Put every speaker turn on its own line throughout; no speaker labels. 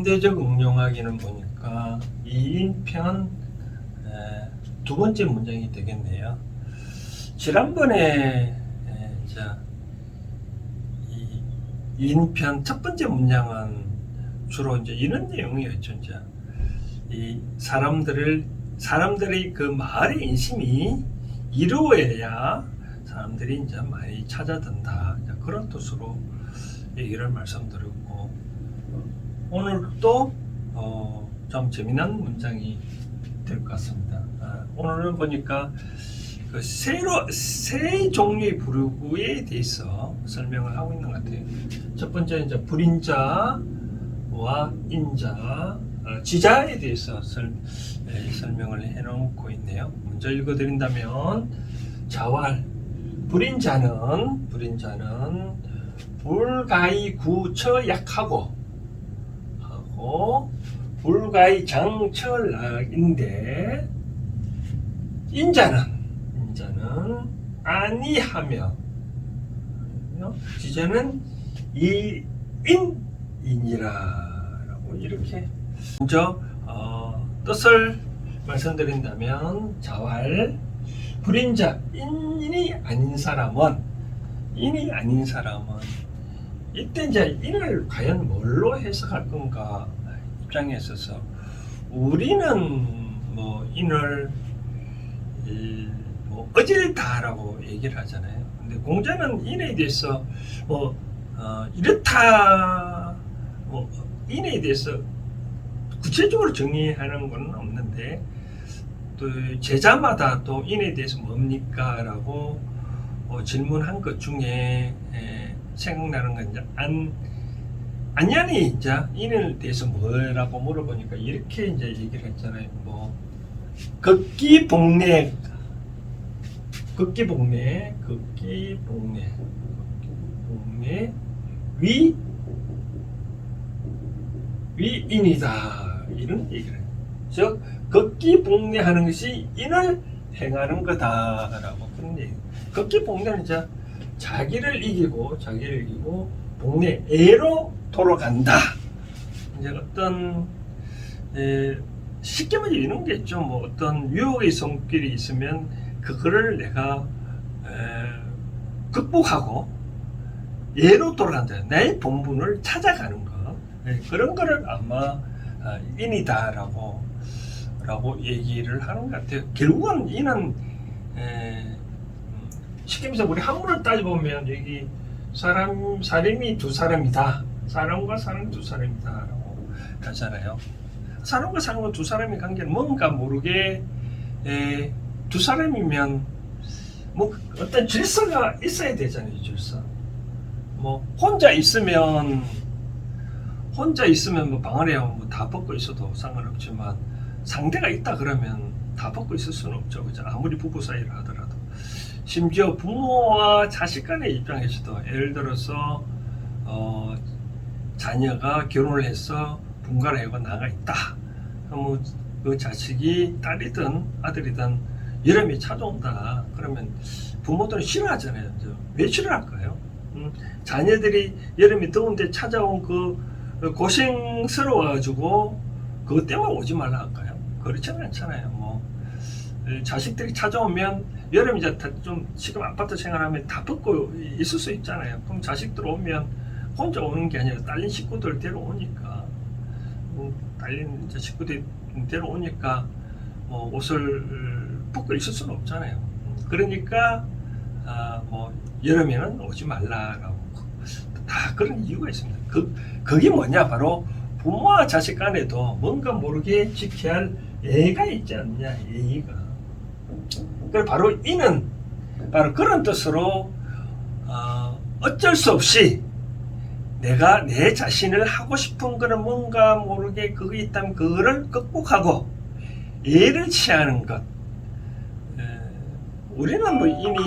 현대적 응용하기는 보니까 2인편 두 번째 문장이 되겠네요. 지난번에 자, 이 2인편 첫 번째 문장은 주로 이제 이런 내용이었죠. 이제 이 사람들이 그 마을의 인심이 이루어야 사람들이 이제 많이 찾아든다. 그런 뜻으로 얘기를 말씀드렸고, 오늘도 좀 재미난 문장이 될 것 같습니다. 오늘은 보니까 그 세 종류의 부르구에 대해서 설명을 하고 있는 것 같아요. 첫 번째 이제 불인자와 인자, 지자에 대해서 설명을 해놓고 있네요. 먼저 읽어드린다면, 자활, 불인자는 불가이 구처약하고 불가이 장철락인데, 인자는 아니하며, 지자는 이인이라라고 이렇게 먼저 뜻을 말씀드린다면, 자활, 불인자, 인이 아닌 사람은 이때 이제 인을 과연 뭘로 해석할 건가 입장에 있어서, 우리는 뭐 인을 뭐 어질다라고 얘기를 하잖아요. 근데 공자는 인에 대해서 이렇다, 인에 대해서 구체적으로 정의하는 건 없는데, 또 제자마다 또 인에 대해서 뭡니까? 라고 질문한 것 중에 생각나는 건, 이제 안년이 이제 인에 대해서 뭐라고 물어보니까 이렇게 이제 얘기를 했잖아요. 극기복례, 위인이다, 이런 얘기를 해요. 즉 극기복례하는 것이 인을 행하는 거다라고 그런 얘기. 극기복례는 이제 자기를 이기고 복례, 애로 돌아간다. 이제 어떤 쉽게 말해 이런 게 있죠. 어떤 유혹의 손길이 있으면 그거를 내가 극복하고 예로 돌아간다. 나의 본분을 찾아가는 거. 그런 거를 아마 인이다라고 얘기를 하는 것 같아요. 결국은 인은 쉽게 말해서 우리 한문을 따져보면 여기 사람이 두 사람이다. 사람과 사람 두 사람이다라고 하잖아요. 사람과 사람과 두 사람의 관계는 뭔가 모르게 두 사람이면 어떤 질서가 있어야 되잖아요. 질서. 혼자 있으면 방 안에 다 벗고 있어도 상관없지만, 상대가 있다 그러면 다 벗고 있을 수는 없죠. 그죠? 아무리 부부 사이라 하더라도. 심지어 부모와 자식 간의 입장에서도, 예를 들어서 자녀가 결혼을 해서 분가를 하고 나가 있다. 그러면 그 자식이 딸이든 아들이든 여름이 찾아온다. 그러면 부모들은 싫어하잖아요. 왜 싫어할까요? 자녀들이 여름이 더운데 찾아온 그 고생스러워가지고 그것 때문에 오지 말라 할까요? 그렇지는 않잖아요. 자식들이 찾아오면 여름 이제 좀 지금 아파트 생활하면 다 벗고 있을 수 있잖아요. 그럼 자식들 오면 혼자 오는 게 아니라 딸린 식구들 데려오니까, 딸린 이제 식구들 데려오니까 옷을 벗고 있을 수는 없잖아요. 그러니까 여름에는 오지 말라라고 다 그런 이유가 있습니다. 그게 뭐냐? 바로 부모와 자식 간에도 뭔가 모르게 지켜야 할 예의가 있지 않냐, 예의가. 그래서 바로 이는 바로 그런 뜻으로 어쩔 수 없이 내가 내 자신을 하고 싶은 거는 뭔가 모르게 그게 있다면 그거를 극복하고 예를 취하는 것. 우리는 이미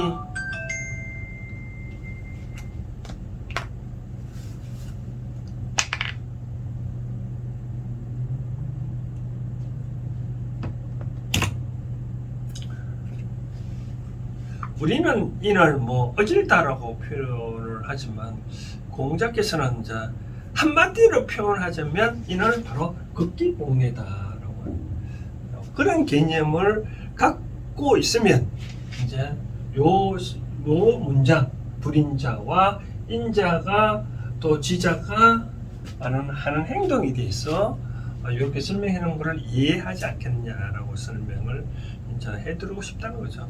우리는 인을 어질다라고 표현을 하지만, 공자께서는 이제 한마디로 표현하자면 이는 바로 극기복례다라고 하는 그런 개념을 갖고 있으면 이제 요 문장 불인자와 인자가 또 지자가 하는 행동에 대해서 이렇게 설명해 놓은 것을 이해하지 않겠냐라고 설명을 이제 해드리고 싶다는 거죠.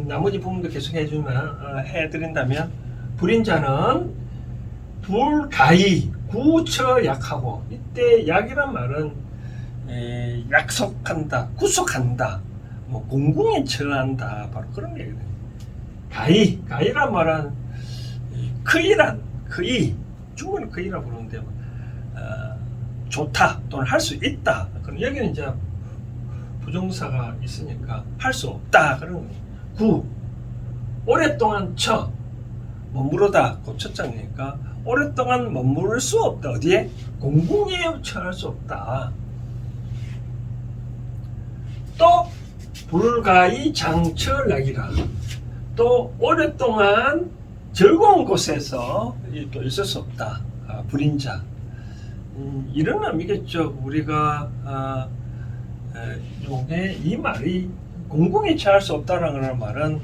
나머지 부분도 계속 해드린다면 불인자는 불가히 구처 약하고 이때 약이란 말은 약속한다, 구속한다, 뭐 공공에 처한다 바로 그런 얘기거든요. 가히란 말은 거의 중국은 거의라고 그러는데 좋다 또는 할 수 있다. 그럼 여기는 이제 부정사가 있으니까 할 수 없다 그런 거예요. 구 오랫동안 머무르다 고쳤장이니까 오랫동안 머무를 수 없다. 어디에? 공공에 처할 수 없다. 또 불가히 장처락이라 또 오랫동안 즐거운 곳에서 또 있을 수 없다. 불인자 이런 의미겠죠. 우리가 요게 이 말이 공공에 처할 수 없다라는 말은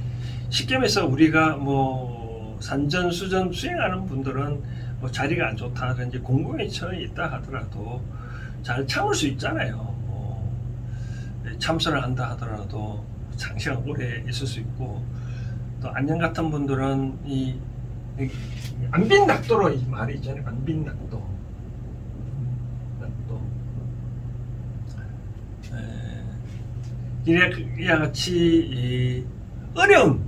쉽게 말해서 우리가 뭐 산전수전 수행하는 분들은 뭐 자리가 안 좋다든지 공공에 처해 있다 하더라도 잘 참을 수 있잖아요. 뭐 참선을 한다 하더라도 장시간 오래 있을 수 있고 또 안녕 같은 분들은 이 안빈낙도로 이 말이 있잖아요. 안빈낙도. 이와 같이 어려운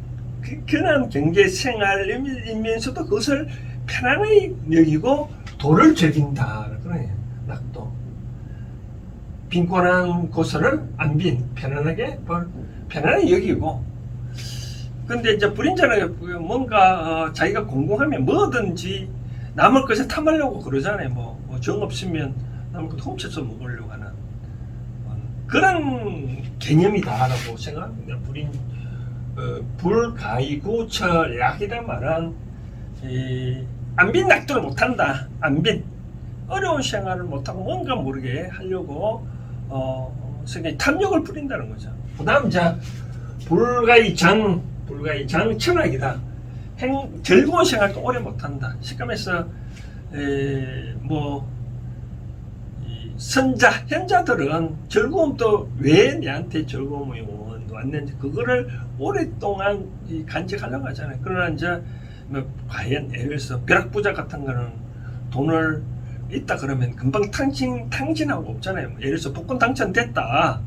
그런 경제 생활이면서도 그것을 편안히 여기고 도를 즐긴다. 그러네요. 낙도. 빈곤한 곳을 안빈 편안하게 여기고. 근데 이제 불인자는 뭔가 자기가 공공하면 뭐든지 남을 것에 탐하려고 그러잖아요. 뭐 정 없으면 남을 것 훔쳐서 먹으려고 하는 그런 개념이다라고 생각합니다. 불가이구처약이란 말은 안빈 낙도를 못한다. 안빈 어려운 생활을 못하고 뭔가 모르게 하려고 탐욕을 부린다는 거죠. 그 다음 이제 불가이장 철학이다. 즐거운 생활도 오래 못한다. 시감에서 현자들은 즐거움도 왜 내한테 즐거움이 왔는지 그거를 오랫동안 간직하려고 하잖아요. 그러나 이제 과연 예를 들어서 벼락부자 같은 거는 돈을 있다 그러면 금방 탕진하고 없잖아요. 예를 들어서 복권 당첨됐다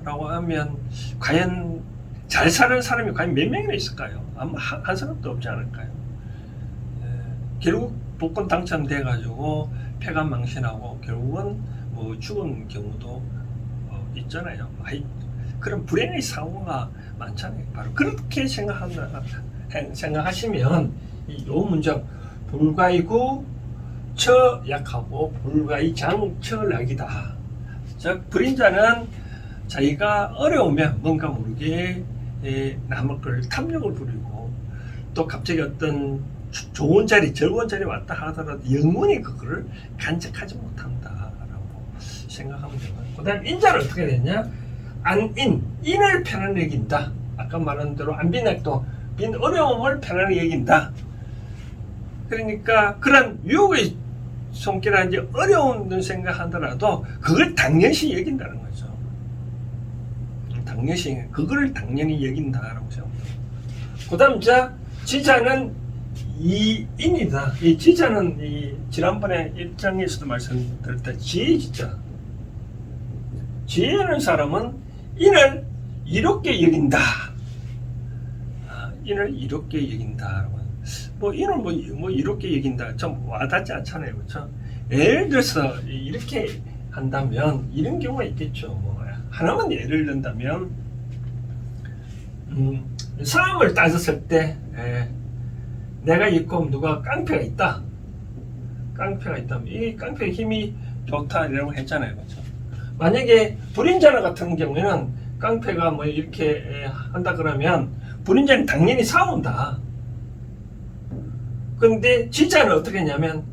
라고 하면 과연 잘 사는 사람이 과연 몇 명이나 있을까요? 아마 한 사람도 없지 않을까요? 결국 복권 당첨돼 가지고 폐간망신하고 결국은 뭐 죽은 경우도 있잖아요. 그런 불행의 사고가 많잖아요. 바로 그렇게 생각하시면 요 문장 불가이구 처약하고 불가이장 처락이다. 즉 불인자는 자기가 어려우면 뭔가 모르게 남의 걸 탐욕을 부리고 또 갑자기 어떤 좋은 자리, 즐거운 자리 왔다 하더라도 영원히 그거를 간직하지 못한다라고 생각하면 되고요. 그 다음 인자는 어떻게 되냐? 인을 편안히 여긴다. 아까 말한 대로 안빈낙도 빈 어려움을 편안히 여긴다. 그러니까 그런 유혹의 손길하는지 어려운 생각하더라도 그걸 당연시 여긴다는 거죠. 그걸 당연히 여긴다라고 생각합니다. 그 다음 지자는 인이다. 이 지자는 지난번에 1장에서도 말씀드렸다. 지혜지자. 지혜는 사람은 인을 이롭게 여긴다. 인을 이롭게 여긴다. 인을 이롭게 여긴다. 좀 와닿지 않잖아요. 그렇죠? 예를 들어서 이렇게 한다면 이런 경우가 있겠죠. 하나만 예를 든다면 상황을 따졌을 때 내가 있고 누가 깡패가 있다. 깡패가 있다면 이 깡패의 힘이 좋다 이라고 했잖아요. 그렇죠? 만약에 불인자 같은 경우에는 깡패가 이렇게 한다 그러면 불인자는 당연히 싸운다. 근데 지자는 어떻게 했냐면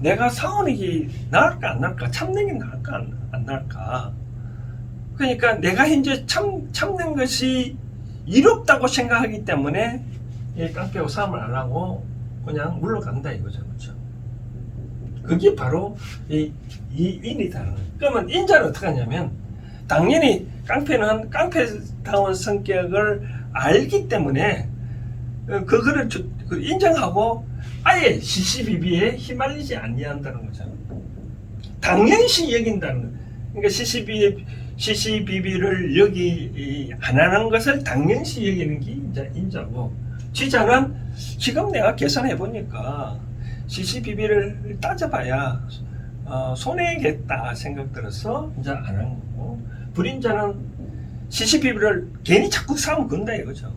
내가 사원이 나을까 안 나을까, 참는 게 나을까 안 나을까. 그러니까 내가 현재 참는 것이 이롭다고 생각하기 때문에 이 깡패하고 싸움을 안 하고 그냥 물러간다 이거죠. 그렇죠? 그게 바로 이 인이다. 그러면 인자는 어떻게 하냐면, 당연히 깡패는 깡패다운 성격을 알기 때문에 그거를 인정하고 아예 시시비비에 휘말리지 아니한다는 거죠. 당연시 여긴다는 거. 그러니까 시시비비를 여기 안 하는 것을 당연시 여기는 게 인자고, 지자는 지금 내가 계산해 보니까 시시비비를 따져봐야 손해겠다 생각 들어서 이제 안 하는 거고, 불인자는 시시비비를 괜히 자꾸 싸움 건다 이거죠.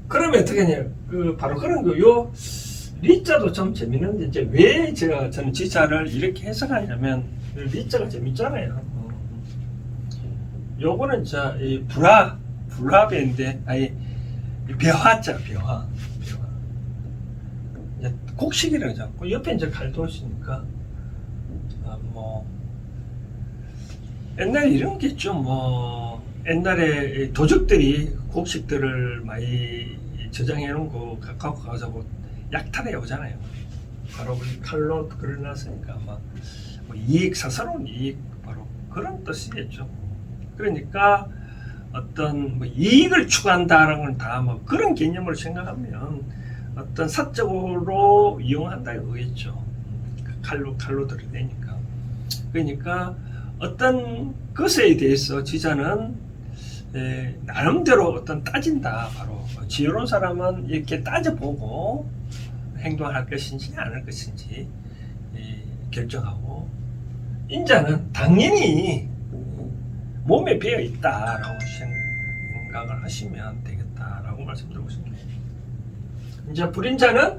그러면 어떻게 하냐, 바로 그런 거, 요 리자도 좀 재밌는데, 이제 왜 저는 지자를 이렇게 해석하냐면, 리자가 재밌잖아요. 요거는 이 불화배인데, 아니, 벼화자, 벼화. 곡식이라고 하죠. 그 옆에 이제 칼도시니까, 옛날에 이런 게 있죠. 옛날에 도적들이 곡식들을 많이 저장해 놓은 거 갖고 가서 약탈해 오잖아요. 바로 칼로 그려놨으니까 이익, 사사로운 이익, 바로 그런 뜻이겠죠. 그러니까 어떤 이익을 추구한다라는 건 다 그런 개념으로 생각하면 어떤 사적으로 이용한다 이거겠죠. 칼로 들이대니까. 그러니까 어떤 것에 대해서 지자는 나름대로 어떤 따진다. 바로 지혜로운 사람은 이렇게 따져보고 행동할 것인지 안 할 것인지 결정하고, 인자는 당연히 몸에 배어 있다라고 생각을 하시면 되겠다라고 말씀드리고 싶습니다. 이제 불인자는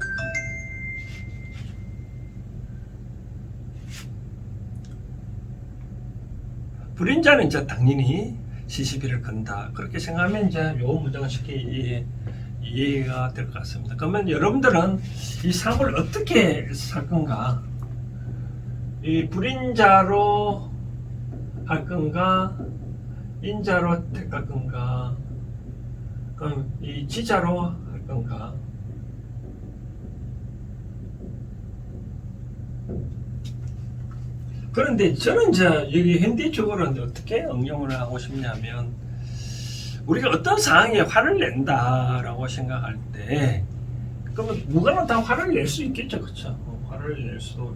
이제 당연히 시시비를 건다. 그렇게 생각하면 이제 요 문장은 쉽게 이해가 될 것 같습니다. 그러면 여러분들은 이 삶을 어떻게 살 건가? 이 불인자로 할 건가? 인자로 택할 건가? 그럼 이 지자로 할 건가? 그런데 저는 이제 여기 현대적으로는 어떻게 응용을 하고 싶냐면, 우리가 어떤 상황에 화를 낸다라고 생각할 때, 그러면 누구나 다 화를 낼 수 있겠죠, 그렇죠? 화를 낼 수도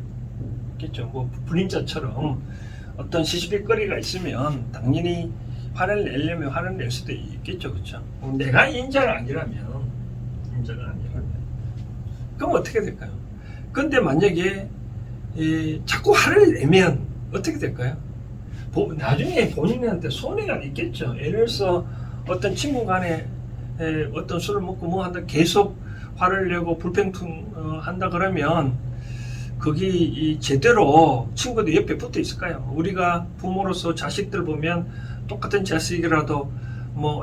있겠죠. 불인자처럼 어떤 시시비거리가 있으면 당연히 화를 내려면 화를 낼 수도 있겠죠, 그렇죠? 내가 인자가 아니라면, 그럼 어떻게 될까요? 근데 만약에 자꾸 화를 내면 어떻게 될까요? 나중에 본인한테 손해가 있겠죠. 예를 들어서 어떤 친구 간에 어떤 술을 먹고 한다 계속 화를 내고 불평 한다 그러면 거기 제대로 친구들 옆에 붙어 있을까요? 우리가 부모로서 자식들 보면 똑같은 자식이라도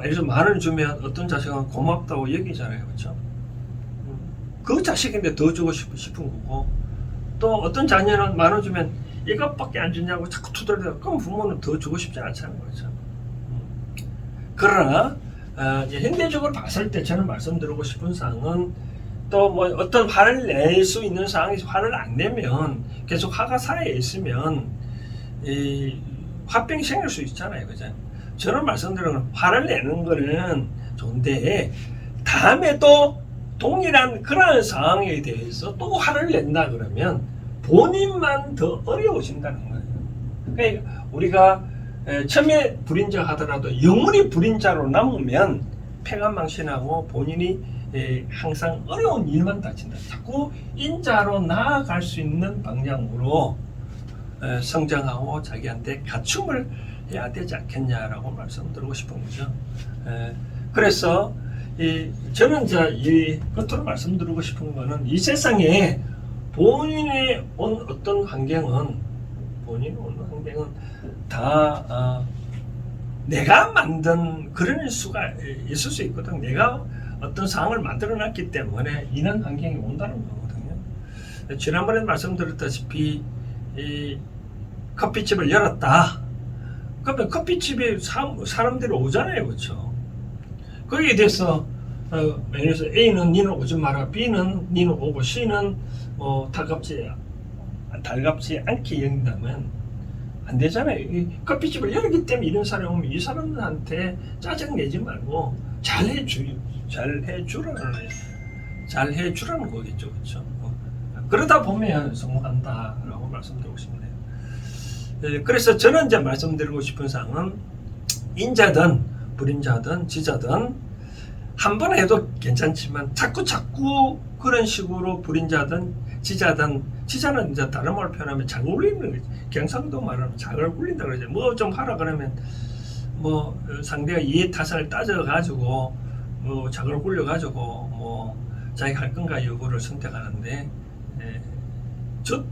예를 들어서 10,000원 주면 어떤 자식은 고맙다고 여기잖아요. 그렇죠? 그 자식인데 더 주고 싶은 거고, 또 어떤 자녀는 10,000원 주면 이것밖에 안 주냐고 자꾸 투덜대고, 그럼 부모는 더 주고 싶지 않다는 거죠. 그러나 현대적으로 봤을 때 저는 말씀드리고 싶은 사항은, 또 어떤 화를 낼 수 있는 상황에서 화를 안 내면 계속 화가 쌓여 있으면 화병이 생길 수 있잖아요. 그죠? 저는 말씀드리는 화를 내는 거는 좋은데, 다음에도 동일한 그런 상황에 대해서 또 화를 낸다 그러면 본인만 더 어려워진다는 거예요. 그러니까 우리가 처음에 불인자 하더라도 영원히 불인자로 남으면 패관망신하고 본인이 항상 어려운 일만 닥친다. 자꾸 인자로 나아갈 수 있는 방향으로 성장하고 자기한테 갖춤을 해야 되지 않겠냐라고 말씀드리고 싶은 거죠. 그래서 저는 이제 겉으로 말씀드리고 싶은 거는, 이 세상에 본인이 온 어떤 환경은 다 내가 만든 그런 수가 있을 수 있거든. 내가 어떤 상황을 만들어 놨기 때문에 이런 환경이 온다는 거거든요. 지난번에 말씀드렸다시피 이 커피집을 열었다. 그러면 커피집에 사람들이 오잖아요, 그렇죠? 거기에 대해서 예를 들어서 A는 니는 오지 마라, B는 니는 오고, C는 뭐 달갑지 않게 여긴다면 안 되잖아요. 이 커피집을 열기 때문에 이런 사람이 오면 이 사람들한테 짜증 내지 말고 잘 해주라는 거겠죠, 그렇죠? 그러다 보면 성공한다라고 말씀드리고 싶네요. 그래서 저는 이제 말씀드리고 싶은 사항은 인자든 불인자든 지자든 한 번 해도 괜찮지만 자꾸 그런 식으로 불인자든 지자는 이제 다른 말로 표현하면 잘 굴리는 거지. 경상도 말하면 잘 굴린다 그러죠. 뭐 좀 하라 그러면 뭐 상대가 이해 타산을 따져가지고 뭐 작을 굴려가지고 뭐 자기 할 건가 여부를 선택하는데,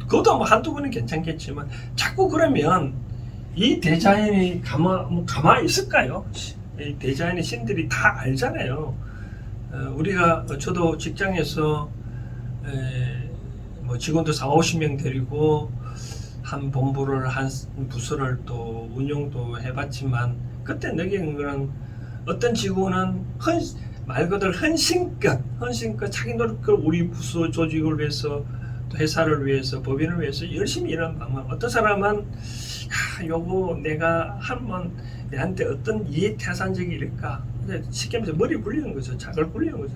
그것도 뭐 한두 번은 괜찮겠지만 자꾸 그러면 이 대자연이 가만히 있을까요? 이 대자연의 신들이 다 알잖아요. 우리가 저도 직장에서 뭐 직원도 40-50명 데리고 한 본부를 한 부서를 또 운영도 해봤지만, 그때 느낀 거는 어떤 직원은 말 그대로 헌신껏 자기 노력을 우리 부서 조직을 위해서 또 회사를 위해서 법인을 위해서 열심히 일하는 방법. 어떤 사람은 요거 내가 한번 내한테 어떤 이해타산적이 일까, 쉽게 말해서 머리 굴리는 거죠. 작을 굴리는 거죠.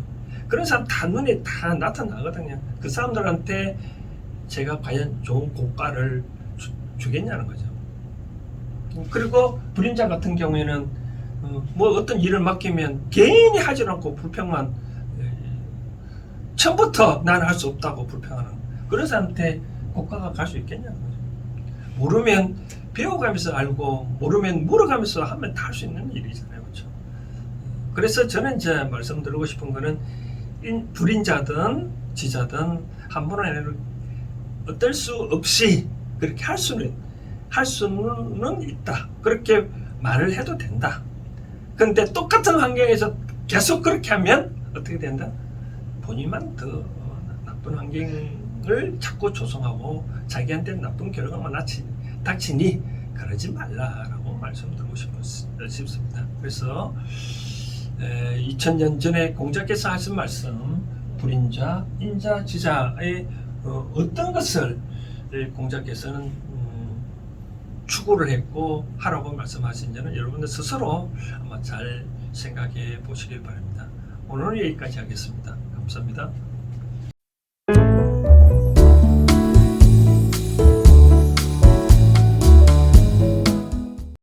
그런 사람 다 눈에 다 나타나거든요. 그 사람들한테 제가 과연 좋은 고가를 주겠냐는 거죠. 그리고 불임자 같은 경우에는 뭐 어떤 일을 맡기면 개인이 하지 않고 불평만, 처음부터 나는 할 수 없다고 불평하는 그런 사람한테 고가가 갈 수 있겠냐는 거죠. 모르면 배워가면서 알고, 모르면 물어가면서 하면 다 할 수 있는 일이잖아요, 그렇죠? 그래서 저는 이제 말씀드리고 싶은 거는 불인자든 지자든 한 번은 어떨 수 없이 그렇게 할 수는 있다. 그렇게 말을 해도 된다. 근데 똑같은 환경에서 계속 그렇게 하면 어떻게 된다? 본인만 더 나쁜 환경을 자꾸 조성하고 자기한테 나쁜 결과만 닥치니 그러지 말라라고 말씀드리고 싶습니다. 그래서 2000년 전에 공자께서 하신 말씀, 불인자, 인자, 지자의 어떤 것을 공자께서는 추구를 했고 하라고 말씀하신지는 여러분들 스스로 한번 잘 생각해 보시길 바랍니다. 오늘은 여기까지 하겠습니다. 감사합니다.